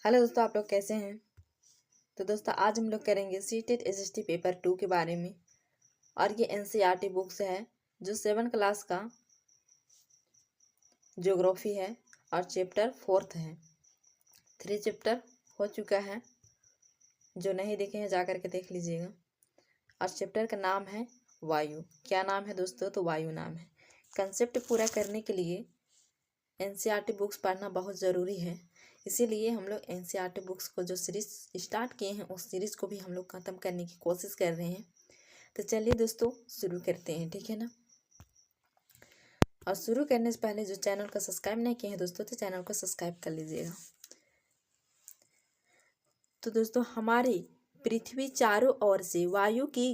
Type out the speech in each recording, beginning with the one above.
Hello दोस्तों, आप लोग कैसे हैं। तो दोस्तों आज हम लोग करेंगे सीटेट एसएसटी पेपर 2 के बारे में। और ये एनसीईआरटी बुक्स है जो 7 क्लास का ज्योग्राफी है और चैप्टर 4 है। 3 चैप्टर हो चुका है, जो नहीं देखे हैं जा करके देख लीजिएगा। और चैप्टर का नाम है वायु। क्या नाम है दोस्तों? तो वायु नाम है। कंसेप्ट पूरा करने के लिए एनसीईआरटी बुक्स पढ़ना बहुत ज़रूरी है। इसीलिए हम लोग एनसीईआरटी बुक्स को जो सीरीज स्टार्ट किए हैं उस सीरीज़ को भी हम लोग ख़त्म करने की कोशिश कर रहे हैं। तो चलिए दोस्तों शुरू करते हैं, ठीक है ना। और शुरू करने से पहले जो चैनल को सब्सक्राइब नहीं किए हैं दोस्तों, तो चैनल को सब्सक्राइब कर लीजिएगा। तो दोस्तों हमारी पृथ्वी चारों ओर से वायु की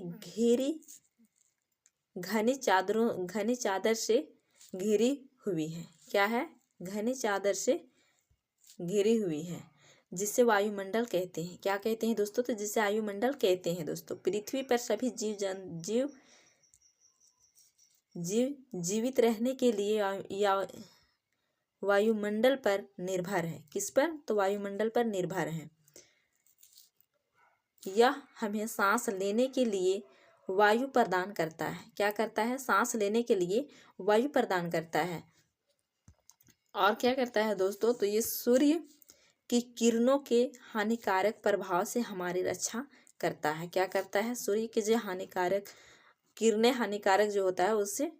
घनी चादर से घिरी हुई है। क्या है? घनी चादर से घिरी हुई है, जिसे वायुमंडल कहते हैं। क्या कहते हैं दोस्तों? तो जिसे वायुमंडल कहते हैं दोस्तों। पृथ्वी पर सभी जीवित रहने के लिए या वायुमंडल पर निर्भर है। किस पर? तो वायुमंडल पर निर्भर है। यह हमें सांस लेने के लिए वायु प्रदान करता है। क्या करता है? सांस लेने के लिए वायु प्रदान करता है। और क्या करता है दोस्तों? तो ये सूर्य की किरणों के हानिकारक प्रभाव से हमारी रक्षा करता है। क्या करता है? सूर्य के जो हानिकारक जो होता है उससे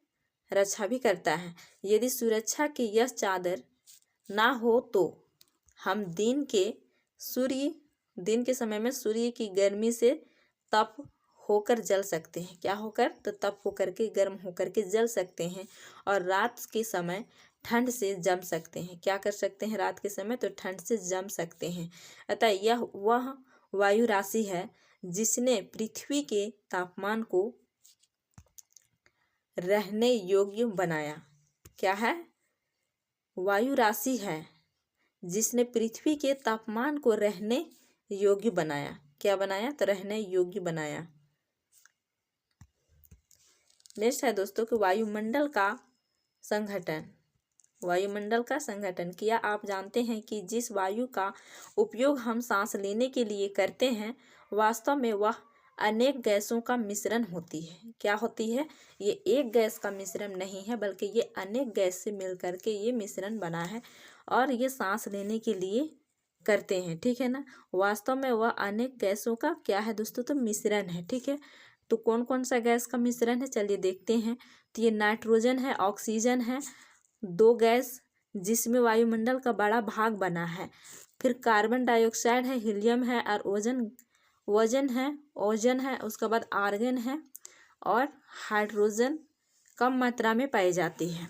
रक्षा भी करता है। यदि सुरक्षा की यह चादर ना हो तो हम दिन के समय में सूर्य की गर्मी से तप होकर जल सकते हैं। क्या होकर? तो तप होकर के, गर्म होकर के जल सकते हैं। और रात के समय ठंड से जम सकते हैं। क्या कर सकते हैं? रात के समय तो ठंड से जम सकते हैं। अतः यह वह वायु राशि है जिसने पृथ्वी के तापमान को रहने योग्य बनाया। क्या है? वायु राशि है जिसने पृथ्वी के तापमान को रहने योग्य बनाया। क्या बनाया? तो रहने योग्य बनाया। नेक्स्ट है दोस्तों कि वायुमंडल का संगठन। क्या आप जानते हैं कि जिस वायु का उपयोग हम सांस लेने के लिए करते हैं, वास्तव में वह अनेक गैसों का मिश्रण होती है। क्या होती है? ये एक गैस का मिश्रण नहीं है, बल्कि ये अनेक गैस से मिलकर के ये मिश्रण बना है और ये सांस लेने के लिए करते हैं, ठीक है ना। वास्तव में वह अनेक गैसों का क्या है दोस्तों? तो मिश्रण है, ठीक है। तो कौन कौन सा गैस का मिश्रण है, चलिए देखते हैं। तो ये नाइट्रोजन है, ऑक्सीजन है, 2 गैस जिसमें वायुमंडल का बड़ा भाग बना है। फिर कार्बन डाइऑक्साइड है, हीलियम है और ओजोन है। उसके बाद आर्गन है और हाइड्रोजन कम मात्रा में पाई जाती है।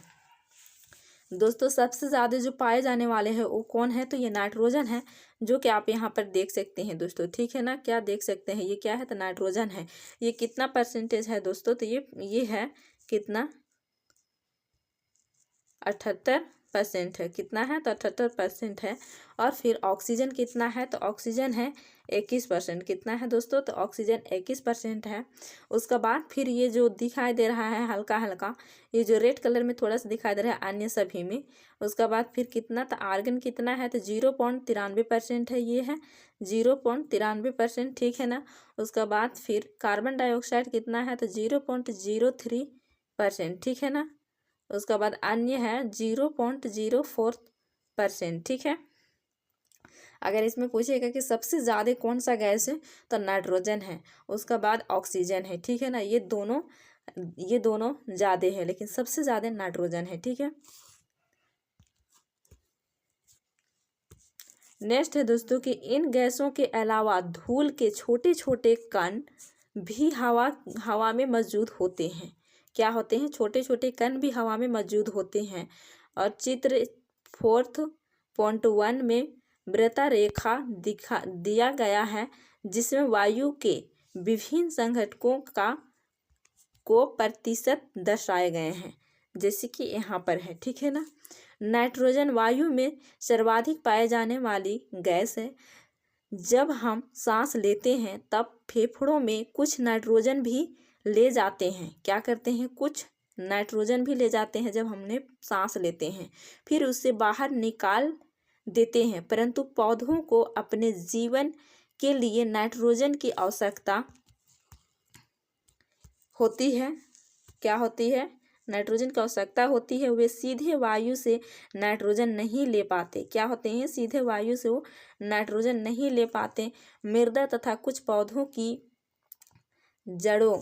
दोस्तों सबसे ज़्यादा जो पाए जाने वाले हैं वो कौन है? तो ये नाइट्रोजन है, जो कि आप यहाँ पर देख सकते हैं दोस्तों, ठीक है ना। क्या देख सकते हैं? ये क्या है? तो नाइट्रोजन है। ये कितना परसेंटेज है दोस्तों? तो ये है कितना? 78% है। कितना है? तो 78% है। और फिर ऑक्सीजन कितना है? तो ऑक्सीजन है 21%। कितना है दोस्तों? तो ऑक्सीजन 21% है। उसके बाद फिर ये जो दिखाई दे रहा है हल्का हल्का, ये जो रेड कलर में थोड़ा सा दिखाई दे रहा है अन्य सभी में। उसके बाद फिर कितना? तो आर्गन कितना है? तो 0.93% है। ये है 0.93%, ठीक है ना। उसके बाद फिर कार्बन डाइऑक्साइड कितना है? तो 0.03%, ठीक है ना। उसके बाद अन्य है 0.04%, ठीक है। अगर इसमें पूछेगा कि सबसे ज़्यादा कौन सा गैस है, तो नाइट्रोजन है। उसके बाद ऑक्सीजन है, ठीक है ना। ये दोनों ज़्यादा है, लेकिन सबसे ज़्यादा नाइट्रोजन है, ठीक है। नेक्स्ट है दोस्तों कि इन गैसों के अलावा धूल के छोटे छोटे कण भी हवा में मौजूद होते हैं। क्या होते हैं? छोटे छोटे कण भी हवा में मौजूद होते हैं। और चित्र 4.1 में वृत्ता रेखा दिया गया है, जिसमें वायु के विभिन्न संघटकों को प्रतिशत दर्शाए गए हैं, जैसे कि यहाँ पर है, ठीक है ना। नाइट्रोजन वायु में सर्वाधिक पाए जाने वाली गैस है। जब हम सांस लेते हैं तब फेफड़ों में कुछ नाइट्रोजन भी ले जाते हैं। क्या करते हैं? कुछ नाइट्रोजन भी ले जाते हैं जब हमने सांस लेते हैं। फिर उससे बाहर निकाल देते हैं, परंतु पौधों को अपने जीवन के लिए नाइट्रोजन की आवश्यकता होती है। क्या होती है? नाइट्रोजन की आवश्यकता होती है। वे सीधे वायु से नाइट्रोजन नहीं ले पाते। क्या होते हैं? सीधे वायु से वो नाइट्रोजन नहीं ले पाते। मृदा तथा कुछ पौधों की जड़ों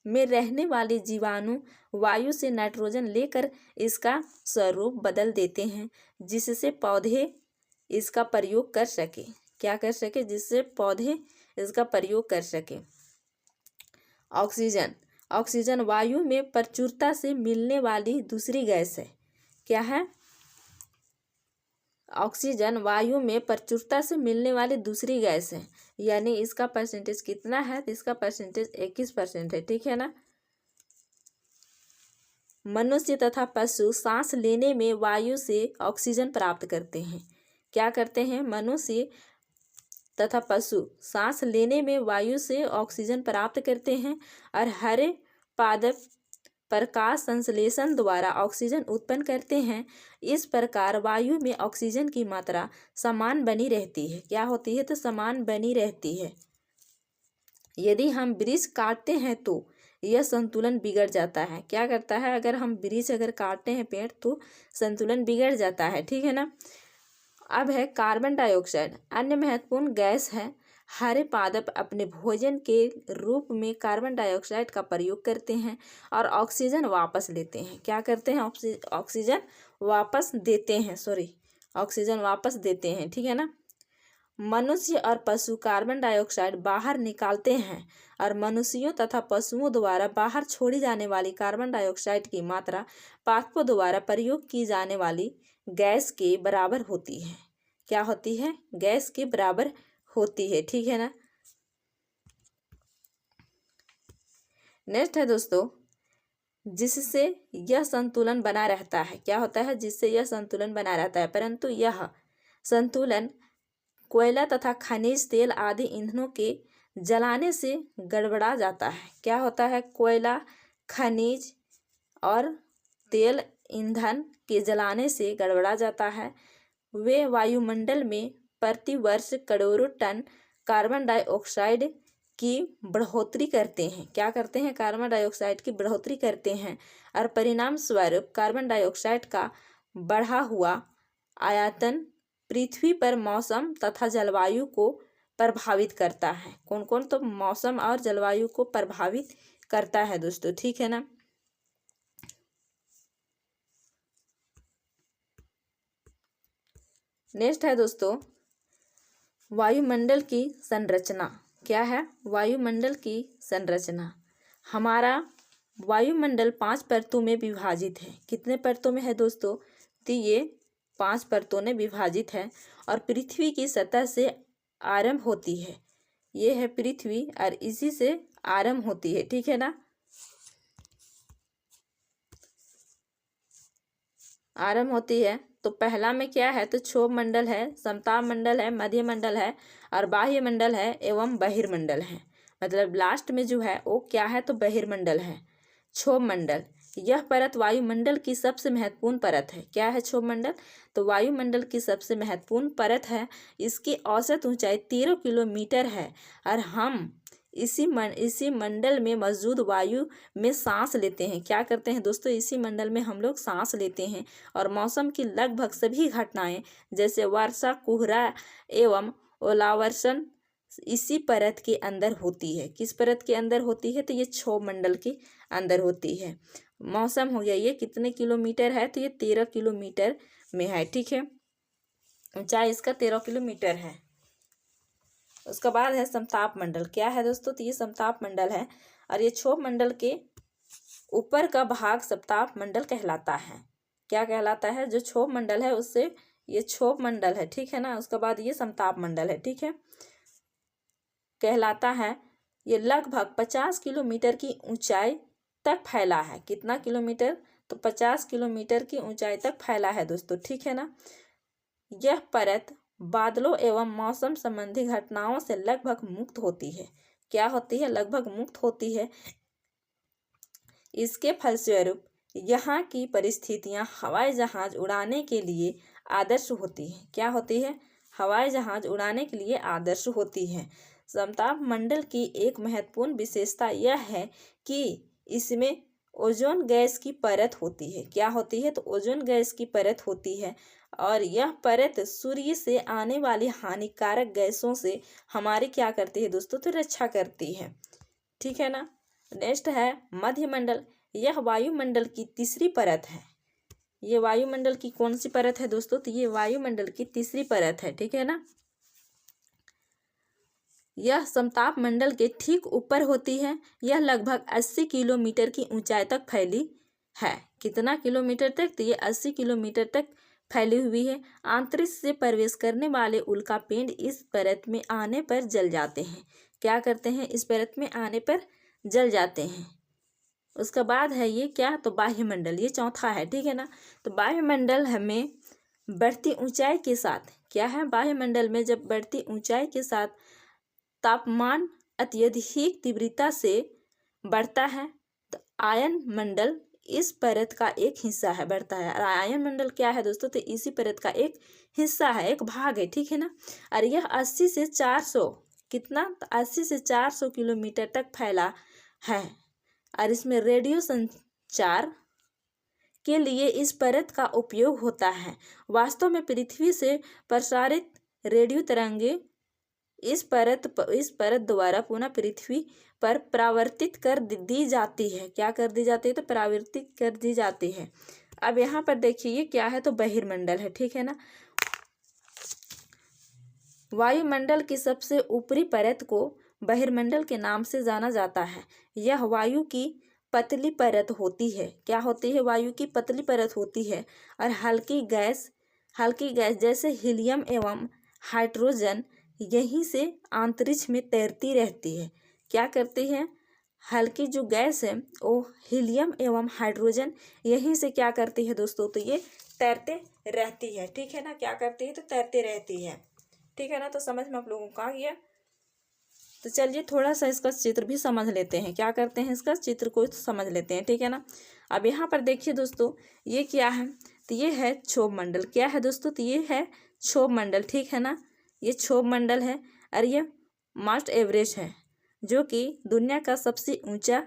में रहने वाले जीवाणु वायु से नाइट्रोजन लेकर इसका स्वरूप बदल देते हैं, जिससे पौधे इसका प्रयोग कर सके। क्या कर सके? जिससे पौधे इसका प्रयोग कर सके। ऑक्सीजन। ऑक्सीजन वायु में प्रचुरता से मिलने वाली दूसरी गैस है। क्या है? ऑक्सीजन वायु में प्रचुरता से मिलने वाली दूसरी गैस है, यानी इसका परसेंटेज कितना है? तो इसका परसेंटेज 21% है। ठीक है ना। मनुष्य तथा पशु सांस लेने में वायु से ऑक्सीजन प्राप्त करते हैं। क्या करते हैं? मनुष्य तथा पशु सांस लेने में वायु से ऑक्सीजन प्राप्त करते हैं और हरे पादप प्रकाश संश्लेषण द्वारा ऑक्सीजन उत्पन्न करते हैं। इस प्रकार वायु में ऑक्सीजन की मात्रा समान बनी रहती है। क्या होती है? तो समान बनी रहती है। यदि हम वृक्ष काटते हैं तो यह संतुलन बिगड़ जाता है। क्या करता है? अगर हम वृक्ष अगर काटते हैं पेड़ तो संतुलन बिगड़ जाता है। ठीक है ना। अब है कार्बन डाइऑक्साइड। अन्य महत्वपूर्ण गैस है। हरे पादप अपने भोजन के रूप में कार्बन डाइऑक्साइड का प्रयोग करते हैं और ऑक्सीजन वापस लेते हैं। क्या करते हैं? ऑक्सीजन वापस देते हैं। ऑक्सीजन वापस देते हैं। ठीक है ना। मनुष्य और पशु कार्बन डाइऑक्साइड बाहर निकालते हैं और मनुष्यों तथा पशुओं द्वारा बाहर छोड़ी जाने वाली कार्बन डाइऑक्साइड की मात्रा पादपों द्वारा प्रयोग की जाने वाली गैस के बराबर होती है। क्या होती है? गैस के बराबर होती है। ठीक है ना। नेक्स्ट है दोस्तों, जिससे यह संतुलन बना रहता है। क्या होता है? जिससे यह संतुलन बना रहता है, परंतु यह संतुलन कोयला तथा खनिज तेल आदि ईंधनों के जलाने से गड़बड़ा जाता है। क्या होता है? कोयला, खनिज और तेल ईंधन के जलाने से गड़बड़ा जाता है। वे वायुमंडल में प्रति वर्ष करोड़ों टन कार्बन डाइऑक्साइड की बढ़ोतरी करते हैं। क्या करते हैं? कार्बन डाइऑक्साइड की बढ़ोतरी करते हैं और परिणाम स्वरूप कार्बन डाइऑक्साइड का बढ़ा हुआ आयतन पृथ्वी पर मौसम तथा जलवायु को प्रभावित करता है। कौन कौन? तो मौसम और जलवायु को प्रभावित करता है दोस्तों। ठीक है ना। नेक्स्ट है दोस्तों, वायुमंडल की संरचना। क्या है? वायुमंडल की संरचना। हमारा वायुमंडल 5 परतों में विभाजित है। कितने परतों में है दोस्तों? तो ये 5 परतों में विभाजित है और पृथ्वी की सतह से आरंभ होती है। ये है पृथ्वी और इसी से आरंभ होती है। ठीक है ना। आरंभ होती है तो पहला में क्या है? तो क्षोभ मंडल है, समताप मंडल है, मध्य मंडल है और बाह्य मंडल है एवं बहिर्मंडल है। मतलब लास्ट में जो है वो क्या है? तो बहिर्मंडल है, क्षोभ मंडल। यह परत वायुमंडल की सबसे महत्वपूर्ण परत है। क्या है? क्षोभ मंडल। तो वायुमंडल की सबसे महत्वपूर्ण परत है। इसकी औसत ऊंचाई 13 किलोमीटर है और हम इसी मंडल में मौजूद वायु में सांस लेते हैं। क्या करते हैं दोस्तों? इसी मंडल में हम लोग सांस लेते हैं और मौसम की लगभग सभी घटनाएं जैसे वर्षा, कोहरा एवं ओलावर्षण इसी परत के अंदर होती है। किस परत के अंदर होती है? तो ये क्षोभ मंडल के अंदर होती है। मौसम हो गया, ये कितने किलोमीटर है? तो ये 13 किलोमीटर में है। ठीक है। ऊंचाई इसका 13 किलोमीटर है। उसके बाद है समताप मंडल। क्या है दोस्तों? तो ये समताप मंडल है और ये क्षोभ मंडल के ऊपर का भाग समताप मंडल कहलाता है। क्या कहलाता है? जो क्षोभ मंडल है उससे ये क्षोभ मंडल है। ठीक है ना। उसके बाद ये समताप मंडल है। ठीक है, कहलाता है। ये लगभग 50 किलोमीटर की ऊंचाई तक फैला है। कितना किलोमीटर? तो 50 किलोमीटर की ऊंचाई तक फैला है दोस्तों। ठीक है ना। यह परत बादलों एवं मौसम संबंधी घटनाओं से लगभग मुक्त होती है। क्या होती है? लगभग मुक्त होती है। इसके फलस्वरूप यहाँ की परिस्थितियाँ हवाई जहाज उड़ाने के लिए आदर्श होती है। क्या होती है? हवाई जहाज उड़ाने के लिए आदर्श होती है। समताप मंडल की एक महत्वपूर्ण विशेषता यह है कि इसमें ओजोन गैस की परत होती है। क्या होती है? तो ओजोन गैस की परत होती है और यह परत सूर्य से आने वाली हानिकारक गैसों से हमारी क्या करती है दोस्तों? तो रक्षा करती है। ठीक है ना। नेक्स्ट है मध्यमंडल। यह वायुमंडल की तीसरी परत है। ये वायुमंडल की कौन सी परत है दोस्तों? तो ये वायुमंडल की तीसरी परत है। ठीक है ना। यह समताप मंडल के ठीक ऊपर होती है। यह लगभग 80 किलोमीटर की ऊंचाई तक फैली है। कितना किलोमीटर तक? तो ये 80 किलोमीटर तक फैली हुई है। अंतरिक्ष से प्रवेश करने वाले उल्का पिंड इस परत में आने पर जल जाते हैं। क्या करते हैं? इस परत में आने पर जल जाते हैं। उसका बाद है ये क्या? तो बाह्यमंडल, ये चौथा है। ठीक है ना। तो बाह्यमंडल हमें बढ़ती ऊंचाई के साथ क्या है? वायुमंडल में जब बढ़ती ऊंचाई के साथ तापमान अत्यधिक तीव्रता से बढ़ता है तो आयन मंडल इस परत का एक हिस्सा है, बढ़ता है। और आयन मंडल क्या है दोस्तों? तो इसी परत का एक हिस्सा है, एक भाग है। ठीक है ना। और यह 80 से 400 कितना? तो 80 से 400 किलोमीटर तक फैला है और इसमें रेडियो संचार के लिए इस परत का उपयोग होता है। वास्तव में पृथ्वी से प्रसारित रेडियो तरंगे इस परत द्वारा पुनः पृथ्वी पर परावर्तित कर दी जाती है। क्या कर दी जाती है? तो परावर्तित कर दी जाती है। अब यहाँ पर देखिए क्या है? तो बहिर्मंडल है। ठीक है ना। वायुमंडल की सबसे ऊपरी परत को बहिर्मंडल के नाम से जाना जाता है। यह वायु की पतली परत होती है। क्या होती है? वायु की पतली परत होती है और हल्की गैस जैसे हीलियम एवं हाइड्रोजन यहीं से अंतरिक्ष में तैरती रहती है। क्या करती है? हल्की जो गैस है वो हीलियम एवं हाइड्रोजन यहीं से क्या करती है दोस्तों? तो ये तैरते रहती है। ठीक है ना। क्या करती है? तो तैरती रहती है। ठीक है ना। तो समझ में आप लोगों को आ गया। तो चलिए थोड़ा सा इसका चित्र भी समझ लेते हैं। क्या करते हैं? इसका चित्र को समझ लेते हैं। ठीक है ना। अब यहाँ पर देखिए दोस्तों ये क्या है? तो ये है क्षोभ मंडल। क्या है दोस्तों? तो ये है क्षोभ मंडल। ठीक है ना। ये क्षोभ मंडल है और ये माउंट एवरेस्ट है जो कि दुनिया का सबसे ऊंचा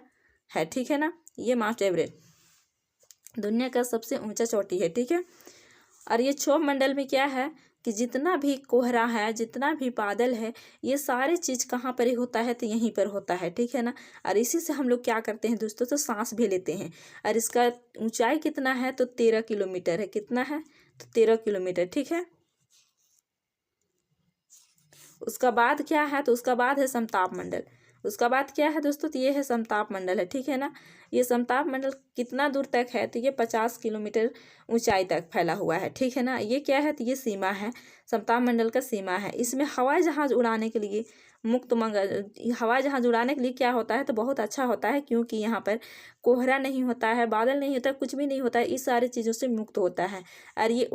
है। ठीक है ना। ये माउंट एवरेस्ट दुनिया का सबसे ऊंचा चोटी है। ठीक है। और ये क्षोभ मंडल में क्या है कि जितना भी कोहरा है, जितना भी बादल है, ये सारे चीज़ कहाँ पर ही होता है? तो यहीं पर होता है। ठीक है ना। और इसी से हम लोग क्या करते हैं दोस्तों? तो सांस भी लेते हैं। और इसका ऊंचाई कितना है? तो 13 किलोमीटर है। कितना है? तो 13 किलोमीटर। ठीक है। उसका बाद क्या है? तो उसका बाद है समताप मंडल। उसका बाद क्या है दोस्तों? तो ये है समताप मंडल है। ठीक है ना। ये समताप मंडल कितना दूर तक है? तो ये 50 किलोमीटर ऊंचाई तक फैला हुआ है। ठीक है ना। ये क्या है? तो ये सीमा है, समताप मंडल का सीमा है। इसमें हवाई जहाज उड़ाने के लिए हवाई जहाज उड़ाने के लिए क्या होता है? तो बहुत अच्छा होता है क्योंकि यहाँ पर कोहरा नहीं होता है, बादल नहीं होता, कुछ भी नहीं होता है। इस सारी चीज़ों से मुक्त होता है। और ये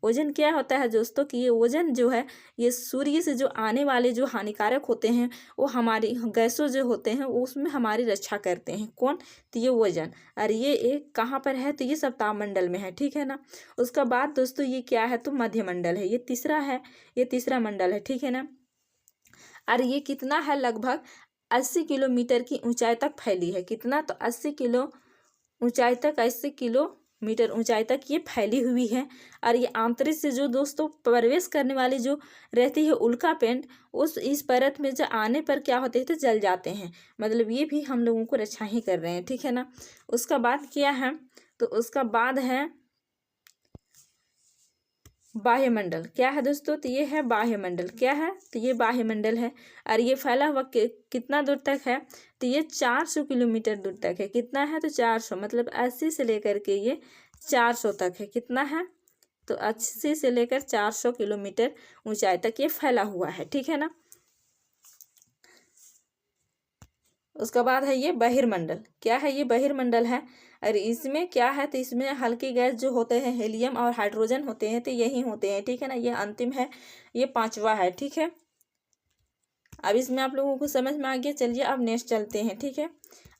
ओजन क्या होता है दोस्तों? कि ये ओजन जो है ये सूर्य से जो आने वाले जो हानिकारक होते हैं वो हमारी गैसों जो होते हैं उसमें हमारी रक्षा करते हैं। कौन? तो ये ओजन। और ये एक कहाँ पर है? तो ये सप्ताह मंडल में है। ठीक है ना। उसका बाद दोस्तों ये क्या है? तो मध्यमंडल है। ये तीसरा है, ये तीसरा मंडल है। ठीक है ना। और ये कितना है? लगभग 80 किलोमीटर की ऊंचाई तक फैली है। कितना? तो 80 किलोमीटर ऊंचाई तक ये फैली हुई है। और ये अंतरिक्ष से जो दोस्तों प्रवेश करने वाली जो रहती है उल्का पिंड इस परत में जो आने पर क्या होते हैं? तो जल जाते हैं। मतलब ये भी हम लोगों को रक्षा ही कर रहे हैं। ठीक है ना। उसका बाद क्या है? तो उसका बाद है बाह्यमंडल। क्या है दोस्तों? तो ये है बाह्यमंडल। क्या है? तो ये बाह्यमंडल है और ये फैला हुआ कितना दूर तक है? तो ये 400 किलोमीटर दूर तक है। कितना है? तो 400, मतलब 80 से लेकर के ये 400 तक है। कितना है? तो 80 से लेकर 400 किलोमीटर ऊंचाई तक ये फैला हुआ है। ठीक है ना। उसका बाद है ये बहिर्मंडल। क्या है? ये बहिर्मंडल है और इसमें क्या है? तो इसमें हल्की गैस जो होते हैं हीलियम और हाइड्रोजन होते हैं तो यही होते हैं। ठीक है ना। ये अंतिम है, ये पांचवा है। ठीक है। अब इसमें आप लोगों को समझ में आ गया। चलिए अब नेक्स्ट चलते हैं। ठीक है।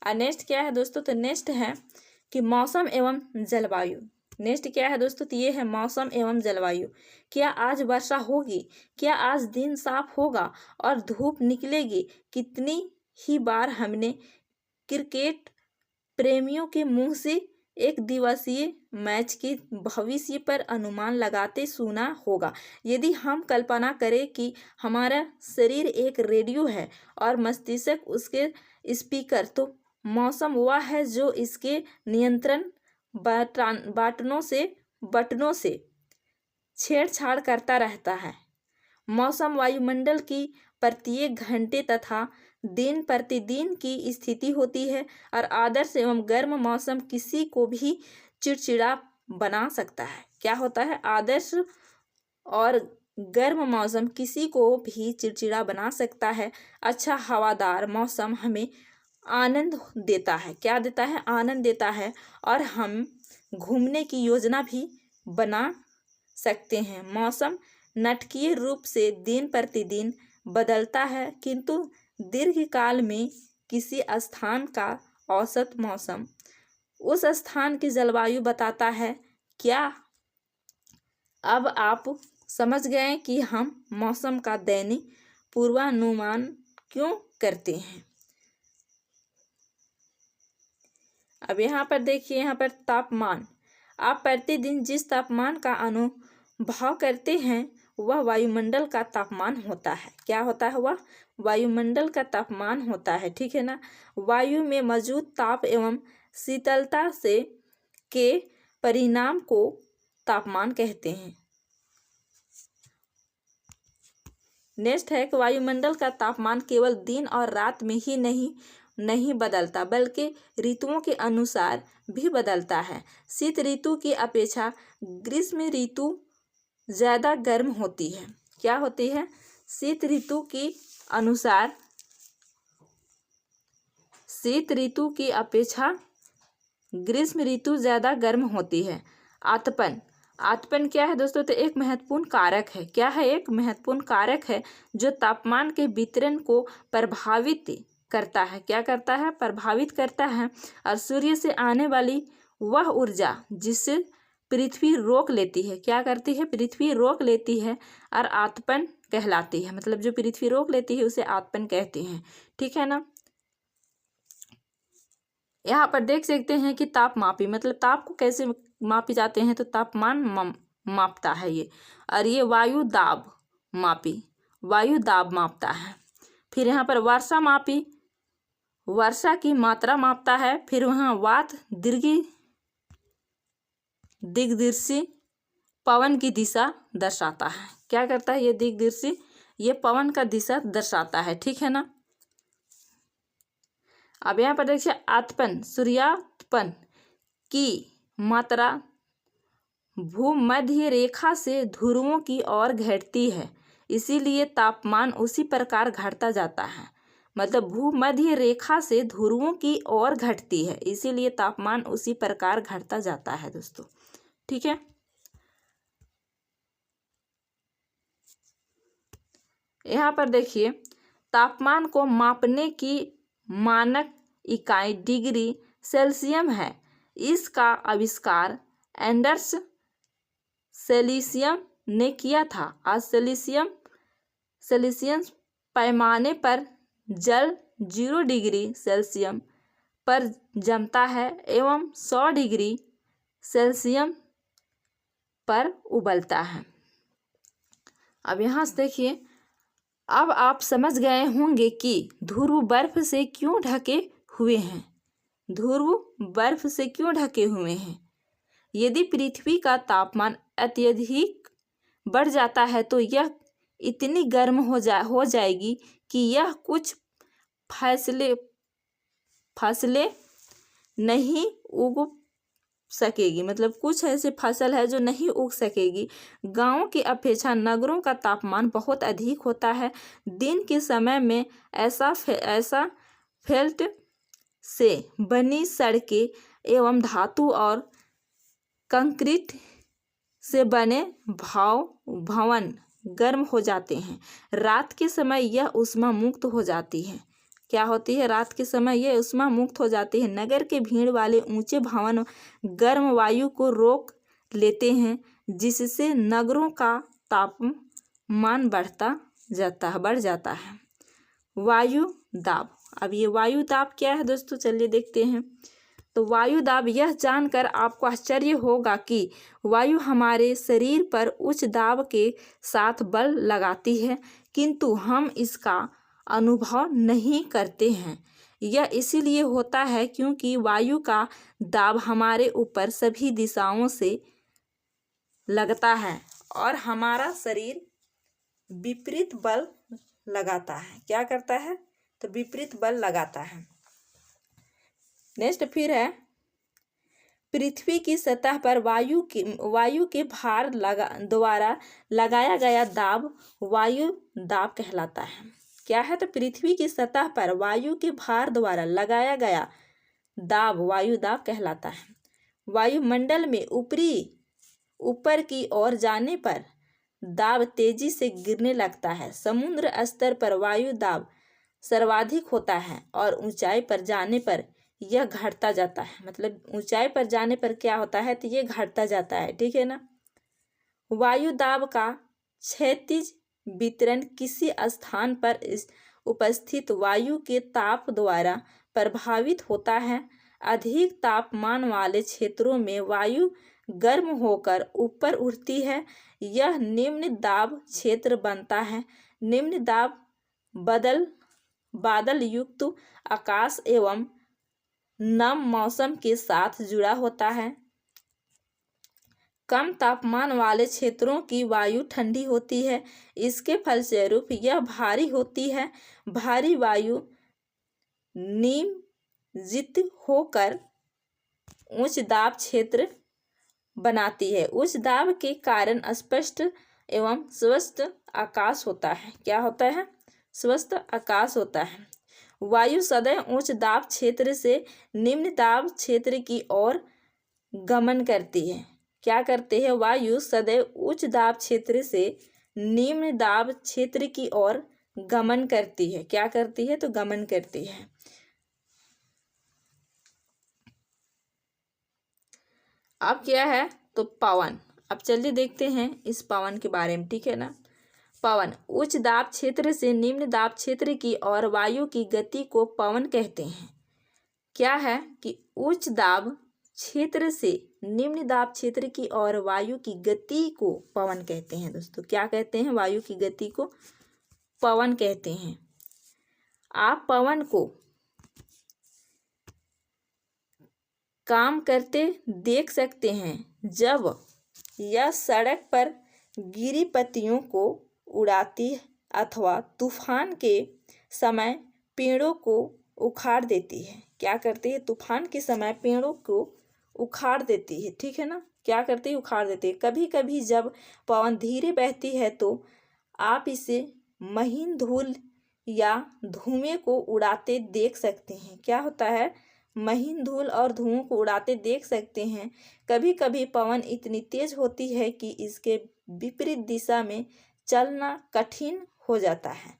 और नेक्स्ट क्या है दोस्तों? तो नेक्स्ट है कि मौसम एवं जलवायु। नेक्स्ट क्या है दोस्तों, तो ये है मौसम एवं जलवायु। क्या आज वर्षा होगी? क्या आज दिन साफ होगा और धूप निकलेगी? कितनी ही बार हमने क्रिकेट प्रेमियों के मुंह से एक दिवसीय मैच के भविष्य पर अनुमान लगाते सुना होगा। यदि हम कल्पना करें कि हमारा शरीर एक रेडियो है और मस्तिष्क उसके स्पीकर, तो मौसम वह है जो इसके नियंत्रण बटनों से छेड़छाड़ करता रहता है। मौसम वायुमंडल की प्रत्येक घंटे तथा दिन प्रतिदिन की स्थिति होती है और आदर्श एवं गर्म मौसम किसी को भी चिड़चिड़ा बना सकता है। क्या होता है? आदर्श और गर्म मौसम किसी को भी चिड़चिड़ा बना सकता है। अच्छा हवादार मौसम हमें आनंद देता है। क्या देता है? आनंद देता है और हम घूमने की योजना भी बना सकते हैं। मौसम नाटकीय रूप से दिन प्रतिदिन बदलता है, किंतु दीर्घकाल में किसी स्थान का औसत मौसम उस स्थान की जलवायु बताता है। क्या अब आप समझ गए कि हम मौसम का दैनिक पूर्वानुमान क्यों करते हैं? अब यहाँ पर देखिए, यहाँ पर तापमान। आप प्रतिदिन जिस तापमान का अनुभव करते हैं वह वायुमंडल का तापमान होता है। क्या होता है? वह वायुमंडल का तापमान होता है, ठीक है ना। वायु में मौजूद ताप एवं शीतलता से के परिणाम को तापमान कहते हैं। नेक्स्ट है कि वायुमंडल का तापमान केवल दिन और रात में ही नहीं बदलता, बल्कि ऋतुओं के अनुसार भी बदलता है। शीत ऋतु की अपेक्षा ग्रीष्म ऋतु ज़्यादा गर्म होती है। क्या होती है? शीत ऋतु की अपेक्षा ग्रीष्म ऋतु ज़्यादा गर्म होती है। आतपन क्या है दोस्तों? तो एक महत्वपूर्ण कारक है। क्या है? एक महत्वपूर्ण कारक है जो तापमान के वितरण को प्रभावित करता है। क्या करता है? प्रभावित करता है। और सूर्य से आने वाली वह ऊर्जा जिससे पृथ्वी रोक लेती है। क्या करती है? पृथ्वी रोक लेती है और आतपन कहलाती है। मतलब जो पृथ्वी रोक लेती है उसे आतपन कहते हैं, ठीक है ना। यहाँ पर देख सकते हैं कि तापमापी, मतलब ताप को कैसे मापी जाते हैं, तो तापमान मापता है ये। और ये वायु दाब मापता है। फिर यहाँ पर वर्षा मापी, वर्षा की मात्रा मापता है। फिर वहाँ वात दिग्दर्शी पवन की दिशा दर्शाता है। क्या करता है? ये दिग्दर्शी ये पवन का दिशा दर्शाता है, ठीक है ना। अब यहाँ पर देखिए आतपन, सूर्यातपन की मात्रा भूमध्य रेखा से ध्रुवों की ओर घटती है, इसीलिए तापमान उसी प्रकार घटता जाता है। मतलब भूमध्य रेखा से ध्रुवों की ओर घटती है, इसीलिए तापमान उसी प्रकार घटता जाता है दोस्तों, ठीक है। यहाँ पर देखिए तापमान को मापने की मानक इकाई डिग्री सेल्सियम है। इसका आविष्कार एंडर्स सेल्सियम ने किया था। आज सेल्सियस पैमाने पर जल 0 डिग्री सेल्सियम पर जमता है एवं 100 डिग्री सेल्सियम पर उबलता है। अब यहाँ से देखिए, अब आप समझ गए होंगे कि ध्रुव बर्फ से क्यों ढके हुए हैं। ध्रुव बर्फ से क्यों ढके हुए हैं? यदि पृथ्वी का तापमान अत्यधिक बढ़ जाता है तो यह इतनी गर्म हो जाएगी कि यह कुछ फसलें नहीं उग सकेगी। मतलब कुछ ऐसे फसल है जो नहीं उग सकेगी। गांवों की अपेक्षा नगरों का तापमान बहुत अधिक होता है। दिन के समय में एस्फाल्ट से बनी सड़कें एवं धातु और कंक्रीट से बने भवन गर्म हो जाते हैं। रात के समय यह ऊष्मा मुक्त हो जाती है। क्या होती है? रात के समय यह ऊष्मा मुक्त हो जाती है। नगर के भीड़ वाले ऊंचे भवन गर्म वायु को रोक लेते हैं, जिससे नगरों का तापमान बढ़ जाता है। वायु दाब। अब ये वायु दाब क्या है दोस्तों, चलिए देखते हैं। तो वायु दाब, यह जानकर आपको आश्चर्य होगा कि वायु हमारे शरीर पर उच्च दाब के साथ बल लगाती है, किंतु हम इसका अनुभव नहीं करते हैं। यह इसीलिए होता है क्योंकि वायु का दाब हमारे ऊपर सभी दिशाओं से लगता है और हमारा शरीर विपरीत बल लगाता है। क्या करता है? तो विपरीत बल लगाता है। नेक्स्ट फिर है, पृथ्वी की सतह पर वायु के भार द्वारा लगाया गया दाब वायु दाब कहलाता है। क्या है? तो पृथ्वी की सतह पर वायु के भार द्वारा लगाया गया दाब वायु दाब कहलाता है। वायुमंडल में ऊपर की ओर जाने पर दाब तेजी से गिरने लगता है। समुद्र स्तर पर वायु दाब सर्वाधिक होता है और ऊंचाई पर जाने पर यह घटता जाता है। मतलब ऊंचाई पर जाने पर क्या होता है? तो ये घटता जाता है, ठीक है ना। वायु दाब का क्षैतिज वितरण किसी स्थान पर उपस्थित वायु के ताप द्वारा प्रभावित होता है। अधिक तापमान वाले क्षेत्रों में वायु गर्म होकर ऊपर उठती है, यह निम्न दाब क्षेत्र बनता है। निम्न दाब बादल युक्त आकाश एवं नम मौसम के साथ जुड़ा होता है। कम तापमान वाले क्षेत्रों की वायु ठंडी होती है, इसके फलस्वरूप यह भारी होती है। भारी वायु निमज्जित होकर उच्च दाब क्षेत्र बनाती है। उच्च दाब के कारण स्पष्ट एवं स्वस्थ आकाश होता है। क्या होता है? स्वस्थ आकाश होता है। वायु सदैव उच्च दाब क्षेत्र से निम्न दाब क्षेत्र की ओर गमन करती है। क्या करते हैं? वायु सदैव उच्च दाब क्षेत्र से निम्न दाब क्षेत्र की ओर गमन करती है। क्या करती है? तो गमन करती है। अब क्या है? तो पवन। अब चलिए देखते हैं इस पवन के बारे में, ठीक है ना। पवन उच्च दाब क्षेत्र से निम्न दाब क्षेत्र की ओर वायु की गति को पवन कहते हैं। क्या है कि उच्च दाब क्षेत्र से निम्न दाब क्षेत्र की ओर वायु की गति को पवन कहते हैं दोस्तों। क्या कहते हैं? वायु की गति को पवन कहते हैं। आप पवन को काम करते देख सकते हैं जब यह सड़क पर गिरी पत्तियों को उड़ाती अथवा तूफान के समय पेड़ों को उखाड़ देती है। क्या करती है? तूफान के समय पेड़ों को उखाड़ देती है, ठीक है ना। क्या करती है? उखाड़ देती है। कभी कभी जब पवन धीरे बहती है तो आप इसे महीन धूल या धुएं को उड़ाते देख सकते हैं। क्या होता है? महीन धूल और धुओं को उड़ाते देख सकते हैं। कभी कभी पवन इतनी तेज होती है कि इसके विपरीत दिशा में चलना कठिन हो जाता है।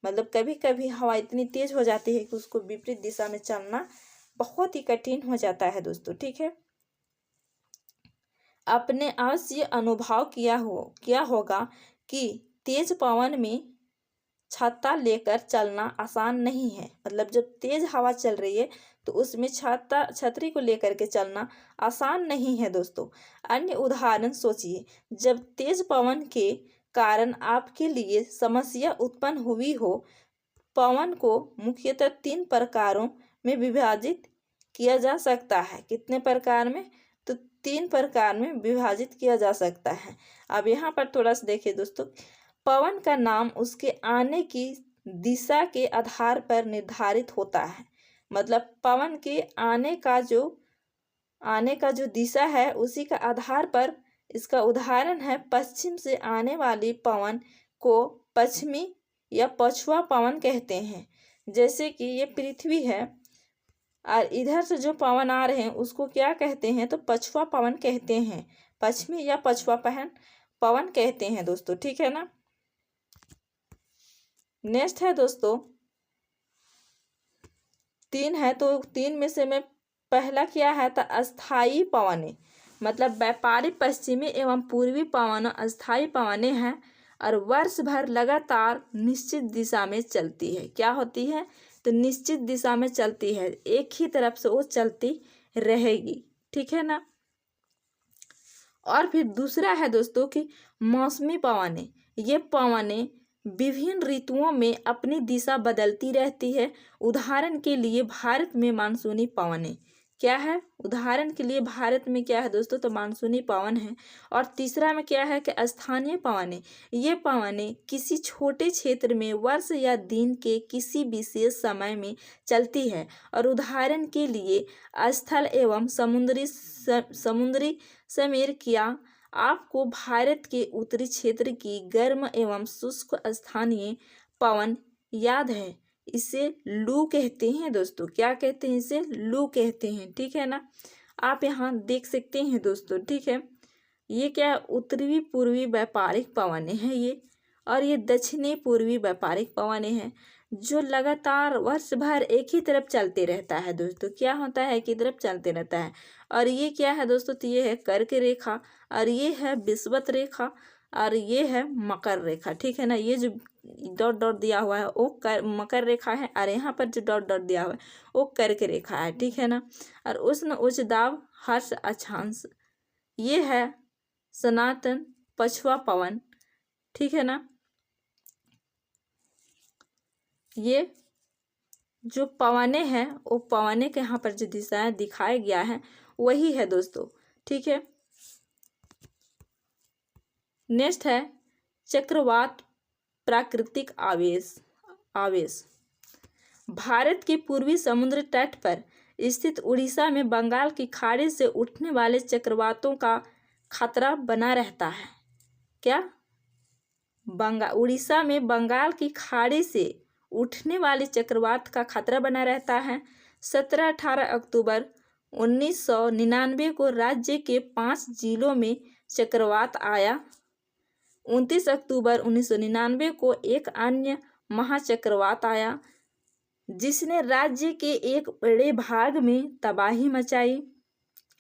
मतलब कभी कभी हवा इतनी तेज हो जाती है कि उसको विपरीत दिशा में चलना बहुत ही कठिन हो जाता है दोस्तों, ठीक है। आपने अवश्य अनुभव किया होगा कि तेज पवन में छाता लेकर चलना आसान नहीं है। मतलब जब तेज हवा चल रही है तो उसमें छतरी को लेकर के चलना आसान नहीं है दोस्तों। अन्य उदाहरण सोचिए, जब तेज पवन के कारण आपके लिए समस्या उत्पन्न हुई हो। पवन को मुख्यतः 3 प्रकारों में विभाजित किया जा सकता है। कितने प्रकार में? तो 3 प्रकार में विभाजित किया जा सकता है। अब यहाँ पर थोड़ा सा देखिए दोस्तों, पवन का नाम उसके आने की दिशा के आधार पर निर्धारित होता है। मतलब पवन के आने का जो दिशा है उसी का आधार पर। इसका उदाहरण है, पश्चिम से आने वाली पवन को पश्चिमी या पछुआ पवन कहते हैं। जैसे कि ये पृथ्वी है और इधर से जो पवन आ रहे हैं उसको क्या कहते हैं? तो पछुआ पवन कहते हैं। पश्चिमी या पछुआ पवन कहते हैं दोस्तों, ठीक है ना। नेक्स्ट है दोस्तों 3 है, तो 3 में से मैं पहला क्या है? तो अस्थाई पवन। मतलब व्यापारिक पश्चिमी एवं पूर्वी पवनों अस्थायी पवनें हैं और वर्ष भर लगातार निश्चित दिशा में चलती है। क्या होती है? तो निश्चित दिशा में चलती है, एक ही तरफ से वो चलती रहेगी। ठीक है ना। और फिर दूसरा है दोस्तों कि मौसमी पवनें। ये पवनें विभिन्न ऋतुओं में अपनी दिशा बदलती रहती है। उदाहरण के लिए भारत में मानसूनी पवनें क्या है? उदाहरण के लिए भारत में क्या है दोस्तों? तो मानसूनी पवन है। और तीसरा में क्या है कि स्थानीय पवनें। ये पवनें किसी छोटे क्षेत्र में वर्ष या दिन के किसी विशेष समय में चलती है। और उदाहरण के लिए स्थल एवं समुद्री समीर क्या आपको भारत के उत्तरी क्षेत्र की गर्म एवं शुष्क स्थानीय पवन याद है? इसे लू कहते हैं दोस्तों। क्या कहते हैं? इसे लू कहते हैं। ठीक है ना। आप यहाँ देख सकते हैं दोस्तों। ठीक है, ये क्या? उत्तरी पूर्वी व्यापारिक पवनें हैं ये, और ये दक्षिणी पूर्वी व्यापारिक पवनें हैं जो लगातार वर्ष भर एक ही तरफ चलते रहता है दोस्तों। क्या होता है? एक ही तरफ चलते रहता है। और ये क्या है दोस्तों? तो ये है कर्क रेखा, और ये है विषुवत रेखा, और ये है मकर रेखा। ठीक है ना। ये जो डॉट डॉट दिया हुआ है वो मकर रेखा है, और यहाँ पर जो डॉट डॉट दिया हुआ है वो कर्क रेखा है। ठीक है ना। और उष्ण उच्च दाब हर्ष अक्षांश ये है सनातन पछुआ पवन। ठीक है ना। ये जो पवनें हैं वो पवनें के यहाँ पर जो दिशाएं दिखाया गया है वही है दोस्तों। ठीक है। नेक्स्ट है चक्रवात प्राकृतिक आवेश। भारत के पूर्वी समुद्र तट पर स्थित उड़ीसा में बंगाल की खाड़ी से उठने वाले चक्रवातों का खतरा बना रहता है। क्या? उड़ीसा में बंगाल की खाड़ी से उठने वाले चक्रवात का खतरा बना रहता है। 17-18 अक्टूबर 1999 को राज्य के 5 जिलों में चक्रवात आया। 29 अक्टूबर 1999 को एक अन्य महाचक्रवात आया जिसने राज्य के एक बड़े भाग में तबाही मचाई।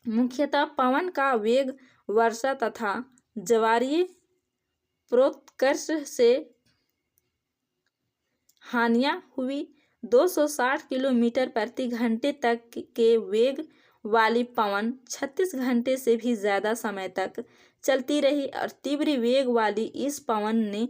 मुख्यतः पवन का वेग, वर्षा तथा ज्वारीय प्रोत्कर्ष से हानियां हुई। 260 किलोमीटर प्रति घंटे तक के वेग वाली पवन 36 घंटे से भी ज़्यादा समय तक चलती रही और तीव्र वेग वाली इस पवन ने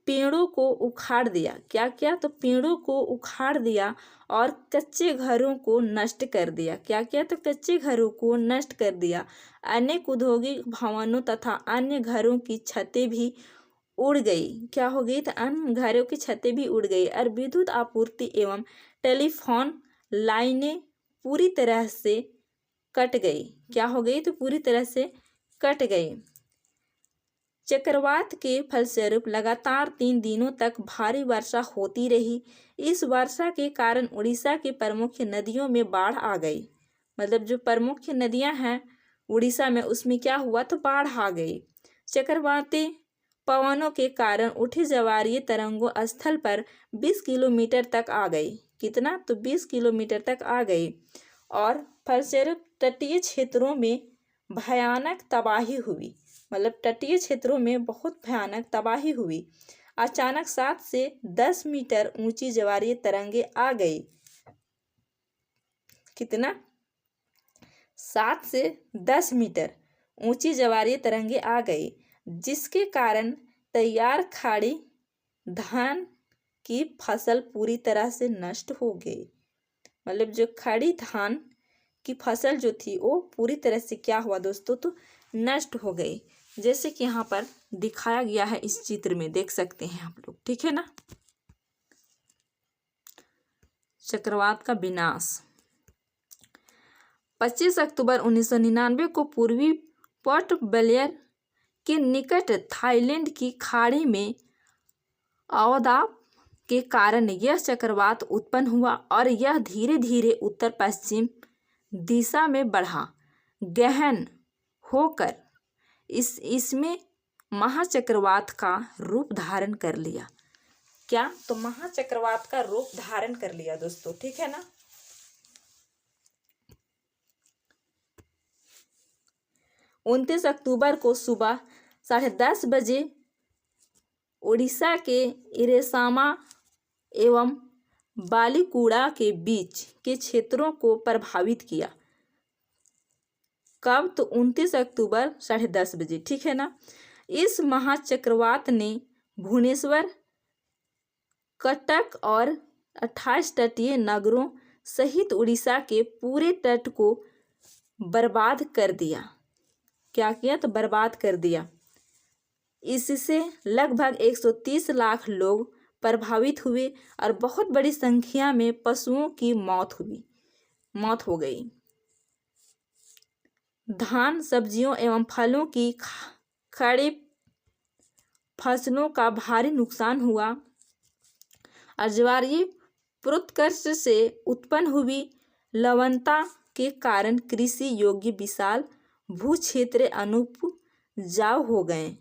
पेड़ों को उखाड़ दिया। क्या क्या? तो पेड़ों को उखाड़ दिया और कच्चे घरों को नष्ट कर दिया। क्या क्या? तो कच्चे घरों को नष्ट कर दिया। अनेक औद्योगिक भवनों तथा अन्य घरों की छतें भी उड़ गई। क्या हो गई? तो अन्य घरों की छतें भी उड़ गई और विद्युत आपूर्ति एवं टेलीफोन लाइनें पूरी तरह से कट गई। क्या हो गई? तो पूरी तरह से कट गई। चक्रवात के फलस्वरूप लगातार 3 दिनों तक भारी वर्षा होती रही। इस वर्षा के कारण उड़ीसा के प्रमुख नदियों में बाढ़ आ गई। मतलब जो प्रमुख नदियां हैं उड़ीसा में उसमें क्या हुआ? तो बाढ़ आ गई। चक्रवाती पवनों के कारण उठी ज्वारीय तरंगों स्थल पर 20 किलोमीटर तक आ गई। कितना? तो 20 किलोमीटर तक आ गई और फलस्वरूप तटीय क्षेत्रों में भयानक तबाही हुई। मतलब तटीय क्षेत्रों में बहुत भयानक तबाही हुई। अचानक 7 से 10 मीटर ऊंची ज्वारीय तरंगे आ गई। कितना? 7 से 10 मीटर ऊंची ज्वारीय तरंगे आ गई जिसके कारण तैयार खाड़ी धान की फसल पूरी तरह से नष्ट हो गई। मतलब जो खड़ी धान की फसल जो थी वो पूरी तरह से क्या हुआ दोस्तों? तो नष्ट हो गई। जैसे कि यहाँ पर दिखाया गया है इस चित्र में, देख सकते हैं आप लोग। ठीक है ना। चक्रवात का विनाश। 25 अक्टूबर 1999 को पूर्वी पोर्ट ब्लेयर के निकट थाईलैंड की खाड़ी में अवदाब के कारण यह चक्रवात उत्पन्न हुआ और यह धीरे धीरे उत्तर पश्चिम दिशा में बढ़ा, गहन होकर इसमें महाचक्रवात का रूप धारण कर लिया। क्या? तो महाचक्रवात का रूप धारण कर लिया दोस्तों। ठीक है ना। 29 अक्टूबर को सुबह 10:30 बजे उड़ीसा के इरेसामा एवं बालीकुड़ा के बीच के क्षेत्रों को प्रभावित किया। कब? तो 29 अक्टूबर 10:30 बजे, ठीक है ना। इस महाचक्रवात ने भुवनेश्वर, कटक और 28 तटीय नगरों सहित उड़ीसा के पूरे तट को बर्बाद कर दिया। क्या किया? तो बर्बाद कर दिया। इससे लगभग 130 लाख लोग प्रभावित हुए और बहुत बड़ी संख्या में पशुओं की मौत हो गई। धान, सब्जियों एवं फलों की खड़ी फसलों का भारी नुकसान हुआ और ज्वारीय प्रोत्कर्ष से उत्पन्न हुई लवणता के कारण कृषि योग्य विशाल भू क्षेत्र अनुपजाऊ हो गए।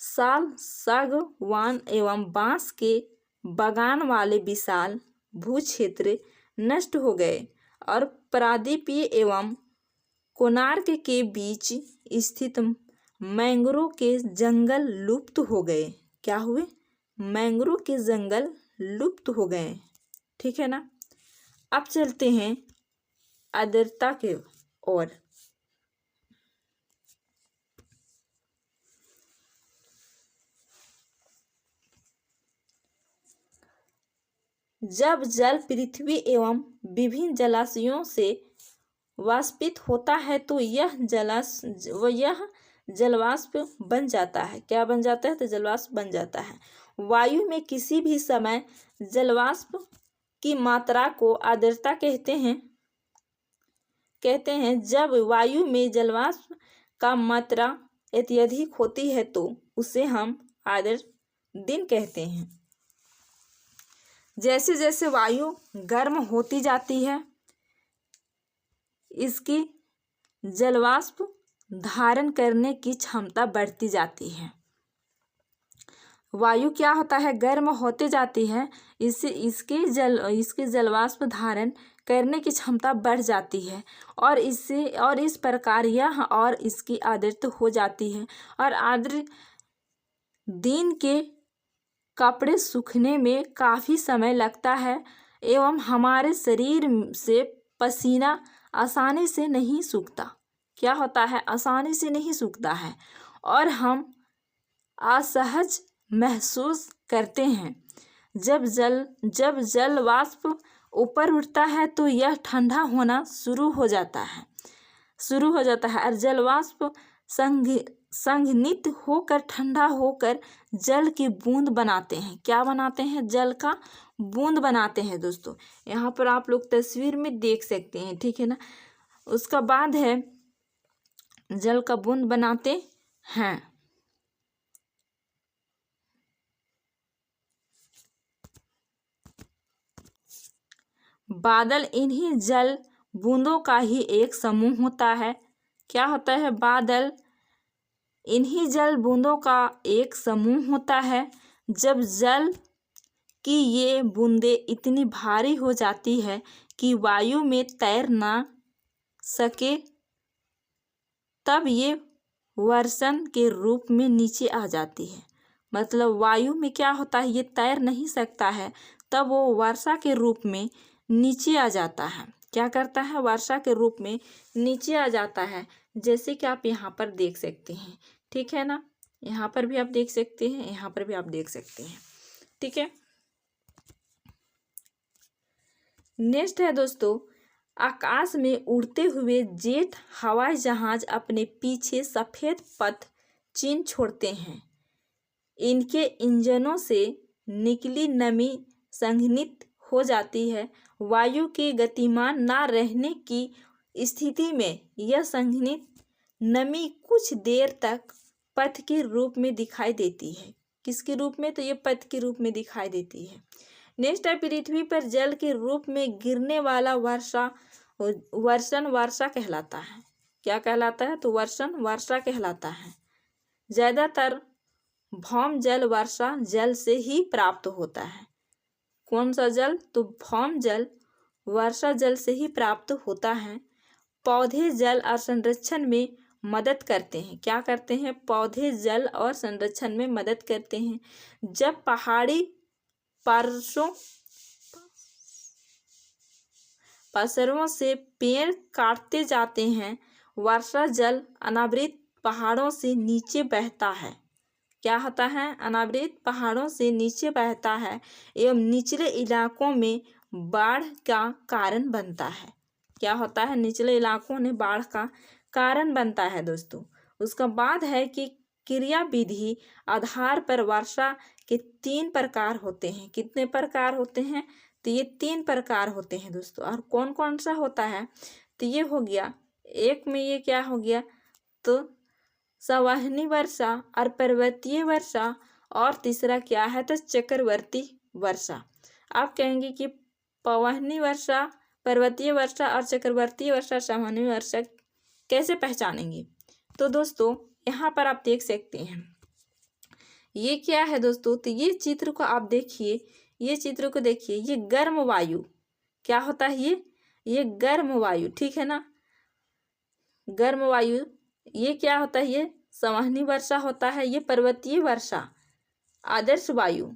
साल, सागवान एवं बांस के बागान वाले विशाल भू क्षेत्र नष्ट हो गए और प्रायद्वीपीय एवं कोणार्क के बीच स्थित मैंग्रोव के जंगल लुप्त हो गए। क्या हुए? मैंग्रोव के जंगल लुप्त हो गए, ठीक है ना। अब चलते हैं आर्द्रता के ओर। जब जल पृथ्वी एवं विभिन्न जलाशयों से वाष्पित होता है तो यह जलवाष्प बन जाता है। क्या बन जाता है? तो जलवाष्प बन जाता है। वायु में किसी भी समय जलवाष्प की मात्रा को आर्द्रता कहते हैं। जब वायु में जलवाष्प का मात्रा अत्यधिक होती है तो उसे हम आर्द्र दिन कहते हैं। जैसे जैसे वायु गर्म होती जाती है इसकी जलवाष्प धारण करने की क्षमता बढ़ती जाती है। वायु क्या होता है? गर्म होते जाती है, इससे इसके जलवाष्प धारण करने की क्षमता बढ़ जाती है और इस प्रकार यह और इसकी आर्द्रता हो जाती है और आर्द्र दिन के कपड़े सूखने में काफ़ी समय लगता है एवं हमारे शरीर से पसीना आसानी से नहीं सूखता। क्या होता है? आसानी से नहीं सूखता है और हम असहज महसूस करते हैं। जब जल वाष्प ऊपर उठता है तो यह ठंडा होना शुरू हो जाता है और जल वाष्प संघनित होकर ठंडा होकर जल की बूंद बनाते हैं। क्या बनाते हैं? जल का बूंद बनाते हैं। दोस्तों यहाँ पर आप लोग तस्वीर में देख सकते हैं, ठीक है ना। उसका बाद है जल का बूंद बनाते हैं। बादल इन्हीं जल बूंदों का ही एक समूह होता है। क्या होता है? बादल इन्हीं जल बूंदों का एक समूह होता है। जब जल की ये बूंदें इतनी भारी हो जाती है कि वायु में तैर ना सके तब ये वर्षण के रूप में नीचे आ जाती है। मतलब वायु में क्या होता है? ये तैर नहीं सकता है, तब वो वर्षा के रूप में नीचे आ जाता है। क्या करता है? वर्षा के रूप में नीचे आ जाता है, जैसे कि आप यहाँ पर देख सकते हैं, ठीक है ना। यहाँ पर भी आप देख सकते हैं, यहाँ पर भी आप देख सकते हैं, ठीक है। नेक्स्ट है दोस्तों, आकाश में उड़ते हुए जेट हवाई जहाज अपने पीछे सफेद पथ चिन्ह छोड़ते हैं। इनके इंजनों से निकली नमी संघनित हो जाती है। वायु के गतिमान ना रहने की स्थिति में यह संघनित नमी कुछ देर तक पथ के रूप में दिखाई देती है। किसके रूप में? तो ये पथ के रूप में दिखाई देती है। नेक्स्ट है, पृथ्वी पर जल के रूप में गिरने वाला वर्षण वर्षा कहलाता है। क्या कहलाता है? तो वर्षण वर्षा कहलाता है। ज़्यादातर भौम जल वर्षा जल से ही प्राप्त होता है। कौन सा जल? तो भौम जल वर्षा जल से ही प्राप्त होता है। पौधे जल और संरक्षण में मदद करते हैं। क्या करते हैं? पौधे जल और संरक्षण में मदद करते हैं। जब पहाड़ी पसरों से पेड़ काटते जाते हैं, वर्षा जल अनावृत पहाड़ों से नीचे बहता है। क्या होता है? अनावृत पहाड़ों से नीचे बहता है एवं निचले इलाकों में बाढ़ का कारण बनता है। क्या होता है? निचले इलाकों में बाढ़ का कारण बनता है दोस्तों। उसका बाद है कि क्रिया विधि आधार पर वर्षा के 3 प्रकार होते हैं। कितने प्रकार होते हैं? तो ये 3 प्रकार होते हैं दोस्तों। और कौन कौन सा होता है? तो ये हो गया, एक में ये क्या हो गया, तो संवहनी वर्षा और पर्वतीय वर्षा, और तीसरा क्या है? तो चक्रवर्ती वर्षा। आप कहेंगे कि पवनी वर्षा, पर्वतीय वर्षा और चक्रवर्ती वर्षा, संवहनी वर्षा कैसे पहचानेंगे? तो दोस्तों यहाँ पर आप देख सकते हैं, ये क्या है दोस्तों? तो ये चित्र को आप देखिए, ये चित्र को देखिए, ये गर्म वायु क्या होता है? ये गर्म वायु, ठीक है ना, गर्म वायु। ये क्या होता है? ये संवहनी वर्षा होता है। ये पर्वतीय वर्षा, आदर्श वायु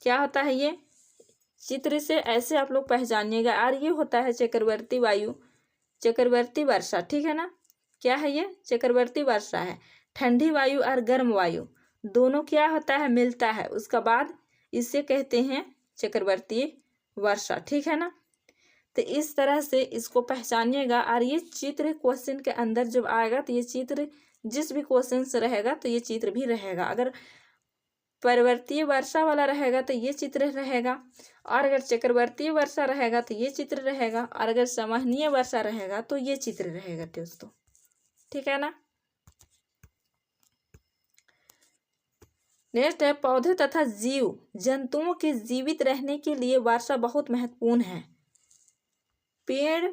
क्या होता है? ये चित्र से ऐसे आप लोग पहचानिएगा। और ये होता है चक्रवर्ती वायु, चक्रवर्ती वर्षा, ठीक है ना। क्या है? ये चक्रवर्ती वर्षा है। ठंडी वायु और गर्म वायु दोनों क्या होता है? मिलता है, उसका बाद इसे कहते हैं चक्रवर्ती वर्षा, ठीक है ना। तो इस तरह से इसको पहचानिएगा। और ये चित्र क्वेश्चन के अंदर जब आएगा तो ये चित्र जिस भी क्वेश्चन से रहेगा तो ये चित्र भी रहेगा। अगर पर्वतीय वर्षा वाला रहेगा तो ये चित्र रहेगा, और अगर चक्रवर्तीय वर्षा रहेगा तो ये चित्र रहेगा, और अगर संवहनीय वर्षा रहेगा तो ये चित्र रहेगा दोस्तों, ठीक है ना। नेक्स्ट है, पौधे तथा जीव जंतुओं के जीवित रहने के लिए वर्षा बहुत महत्वपूर्ण है। पेड़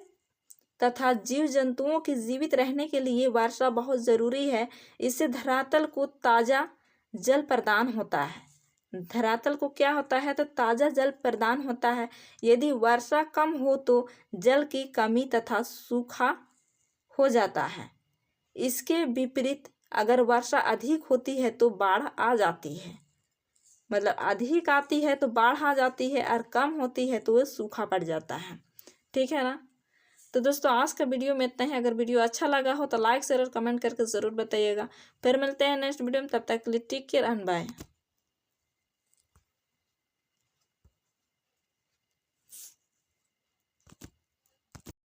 तथा जीव जंतुओं के जीवित रहने के लिए वर्षा बहुत जरूरी है। इससे धरातल को ताजा जल प्रदान होता है। धरातल को क्या होता है? तो ताजा जल प्रदान होता है। यदि वर्षा कम हो तो जल की कमी तथा सूखा हो जाता है। इसके विपरीत अगर वर्षा अधिक होती है तो बाढ़ आ जाती है। मतलब अधिक आती है तो बाढ़ आ जाती है, और कम होती है तो वो सूखा पड़ जाता है, ठीक है ना। तो दोस्तों आज का वीडियो में इतना ही। अगर वीडियो अच्छा लगा हो तो लाइक शेयर और कमेंट करके ज़रूर बताइएगा। फिर मिलते हैं नेक्स्ट वीडियो में, तब तक के लिए टेक केयर एंड बाय।